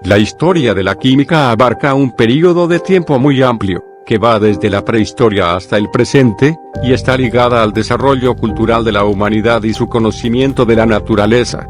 La historia de la química abarca un período de tiempo muy amplio, que va desde la prehistoria hasta el presente, y está ligada al desarrollo cultural de la humanidad y su conocimiento de la naturaleza.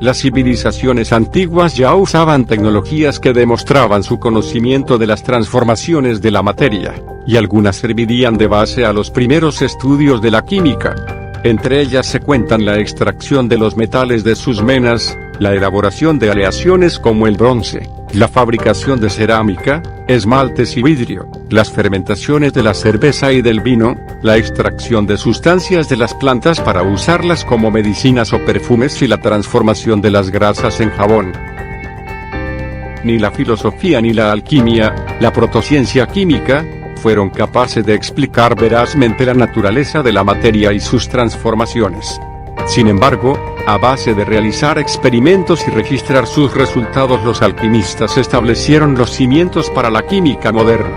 Las civilizaciones antiguas ya usaban tecnologías que demostraban su conocimiento de las transformaciones de la materia, y algunas servirían de base a los primeros estudios de la química. Entre ellas se cuentan la extracción de los metales de sus menas, la elaboración de aleaciones como el bronce, la fabricación de cerámica, esmaltes y vidrio, las fermentaciones de la cerveza y del vino, la extracción de sustancias de las plantas para usarlas como medicinas o perfumes y la transformación de las grasas en jabón. Ni la filosofía ni la alquimia, la protociencia química, fueron capaces de explicar verazmente la naturaleza de la materia y sus transformaciones. Sin embargo, a base de realizar experimentos y registrar sus resultados, los alquimistas establecieron los cimientos para la química moderna.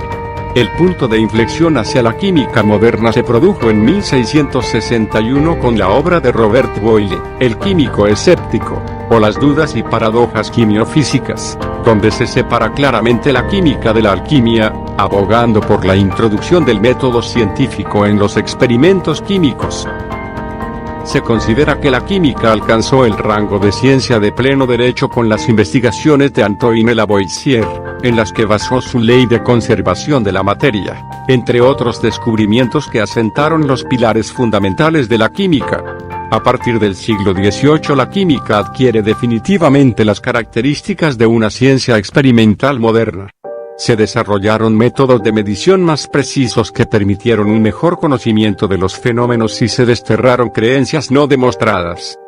El punto de inflexión hacia la química moderna se produjo en 1661 con la obra de Robert Boyle, El químico escéptico, o Las dudas y paradojas quimiofísicas, donde se separa claramente la química de la alquimia, abogando por la introducción del método científico en los experimentos químicos. Se considera que la química alcanzó el rango de ciencia de pleno derecho con las investigaciones de Antoine Lavoisier, en las que basó su ley de conservación de la materia, entre otros descubrimientos que asentaron los pilares fundamentales de la química. A partir del siglo XVIII la química adquiere definitivamente las características de una ciencia experimental moderna. Se desarrollaron métodos de medición más precisos que permitieron un mejor conocimiento de los fenómenos y se desterraron creencias no demostradas.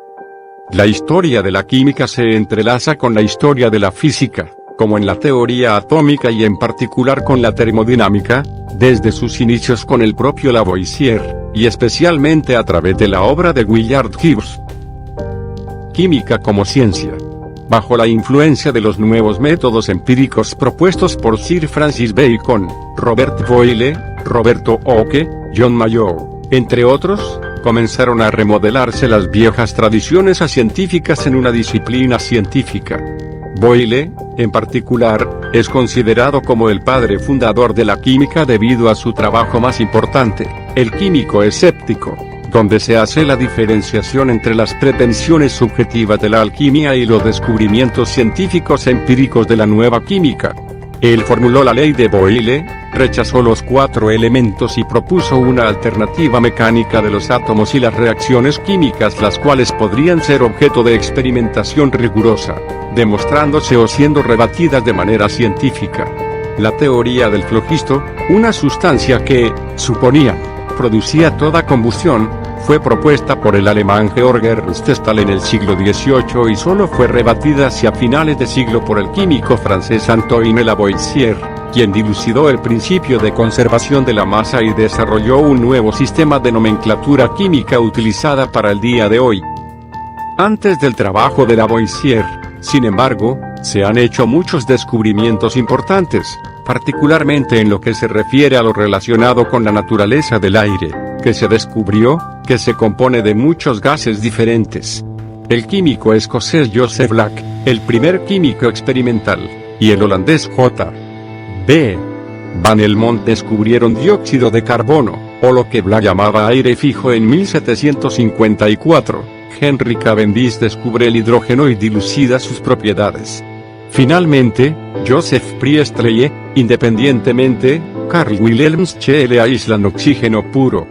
La historia de la química se entrelaza con la historia de la física, como en la teoría atómica y en particular con la termodinámica, desde sus inicios con el propio Lavoisier, y especialmente a través de la obra de Willard Gibbs. Química como ciencia. Bajo la influencia de los nuevos métodos empíricos propuestos por Sir Francis Bacon, Robert Boyle, Roberto Hooke, John Mayow, entre otros, comenzaron a remodelarse las viejas tradiciones científicas en una disciplina científica. Boyle, en particular, es considerado como el padre fundador de la química debido a su trabajo más importante, El químico escéptico, donde se hace la diferenciación entre las pretensiones subjetivas de la alquimia y los descubrimientos científicos empíricos de la nueva química. Él formuló la ley de Boyle, rechazó los 4 elementos y propuso una alternativa mecánica de los átomos y las reacciones químicas, las cuales podrían ser objeto de experimentación rigurosa, demostrándose o siendo rebatidas de manera científica. La teoría del flogisto, una sustancia que, suponían, producía toda combustión, fue propuesta por el alemán Georg Ernst Stahl en el siglo XVIII y solo fue rebatida hacia finales de siglo por el químico francés Antoine Lavoisier, quien dilucidó el principio de conservación de la masa y desarrolló un nuevo sistema de nomenclatura química utilizada para el día de hoy. Antes del trabajo de Lavoisier, sin embargo, se han hecho muchos descubrimientos importantes, particularmente en lo que se refiere a lo relacionado con la naturaleza del aire, que se descubrió que se compone de muchos gases diferentes. El químico escocés Joseph Black, el primer químico experimental, y el holandés J. B. Van Helmont descubrieron dióxido de carbono, o lo que Black llamaba aire fijo en 1754. Henry Cavendish descubre el hidrógeno y dilucida sus propiedades. Finalmente, Joseph Priestley, independientemente, Carl Wilhelm Scheele aíslan oxígeno puro.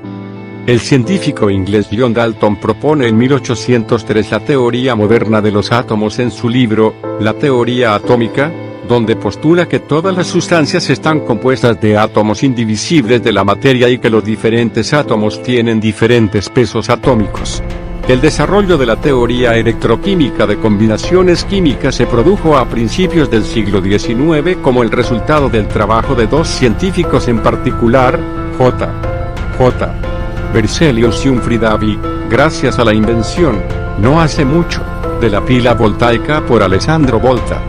El científico inglés John Dalton propone en 1803 la teoría moderna de los átomos en su libro, La teoría atómica, donde postula que todas las sustancias están compuestas de átomos indivisibles de la materia y que los diferentes átomos tienen diferentes pesos atómicos. El desarrollo de la teoría electroquímica de combinaciones químicas se produjo a principios del siglo XIX como el resultado del trabajo de 2 científicos en particular, J. Berzelius y Humphrey Davy, gracias a la invención, no hace mucho, de la pila voltaica por Alessandro Volta.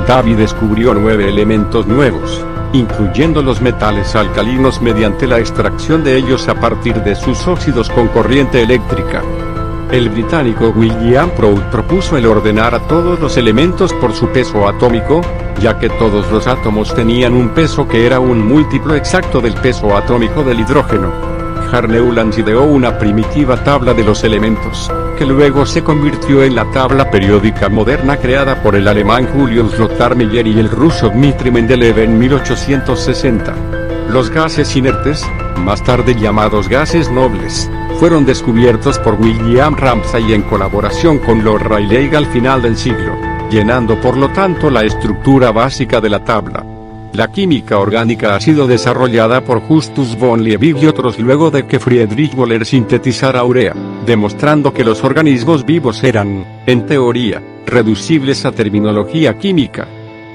Davy descubrió 9 elementos nuevos, incluyendo los metales alcalinos mediante la extracción de ellos a partir de sus óxidos con corriente eléctrica. El británico William Prout propuso el ordenar a todos los elementos por su peso atómico, ya que todos los átomos tenían un peso que era un múltiplo exacto del peso atómico del hidrógeno. Newlands ideó una primitiva tabla de los elementos, que luego se convirtió en la tabla periódica moderna creada por el alemán Julius Lothar Meyer y el ruso Dmitri Mendeleev en 1860. Los gases inertes, más tarde llamados gases nobles, fueron descubiertos por William Ramsay en colaboración con Lord Rayleigh al final del siglo, llenando por lo tanto la estructura básica de la tabla. La química orgánica ha sido desarrollada por Justus von Liebig y otros luego de que Friedrich Wöhler sintetizara urea, demostrando que los organismos vivos eran, en teoría, reducibles a terminología química.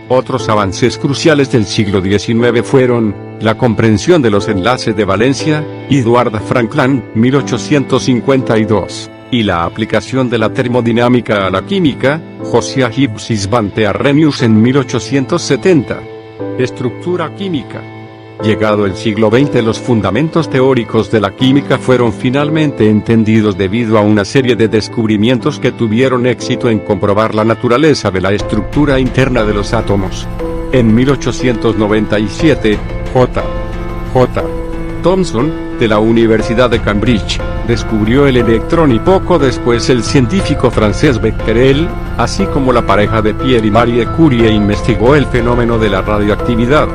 Otros avances cruciales del siglo XIX fueron la comprensión de los enlaces de valencia, Eduard Frankland, 1852, y la aplicación de la termodinámica a la química, Josiah Gypsy Svante Arrhenius en 1870. Estructura química. Llegado el siglo XX, los fundamentos teóricos de la química fueron finalmente entendidos debido a una serie de descubrimientos que tuvieron éxito en comprobar la naturaleza de la estructura interna de los átomos. En 1897, J. Thomson, de la Universidad de Cambridge, descubrió el electrón y poco después el científico francés Becquerel, así como la pareja de Pierre y Marie Curie investigó el fenómeno de la radioactividad.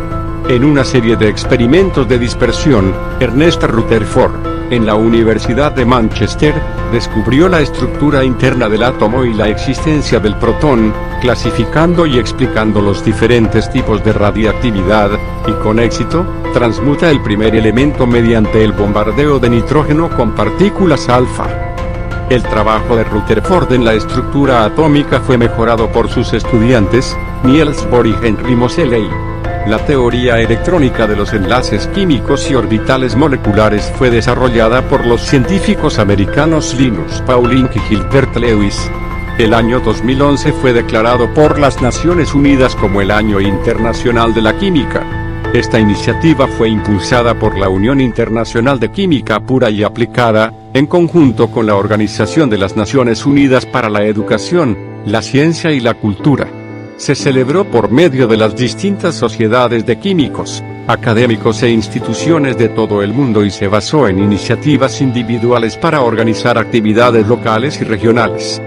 En una serie de experimentos de dispersión, Ernest Rutherford, en la Universidad de Manchester, descubrió la estructura interna del átomo y la existencia del protón, clasificando y explicando los diferentes tipos de radiactividad, y con éxito, transmuta el primer elemento mediante el bombardeo de nitrógeno con partículas alfa. El trabajo de Rutherford en la estructura atómica fue mejorado por sus estudiantes, Niels Bohr y Henry Moseley. La teoría electrónica de los enlaces químicos y orbitales moleculares fue desarrollada por los científicos americanos Linus Pauling y Gilbert Lewis. El año 2011 fue declarado por las Naciones Unidas como el Año Internacional de la Química. Esta iniciativa fue impulsada por la Unión Internacional de Química Pura y Aplicada, en conjunto con la Organización de las Naciones Unidas para la Educación, la Ciencia y la Cultura. Se celebró por medio de las distintas sociedades de químicos, académicos e instituciones de todo el mundo y se basó en iniciativas individuales para organizar actividades locales y regionales.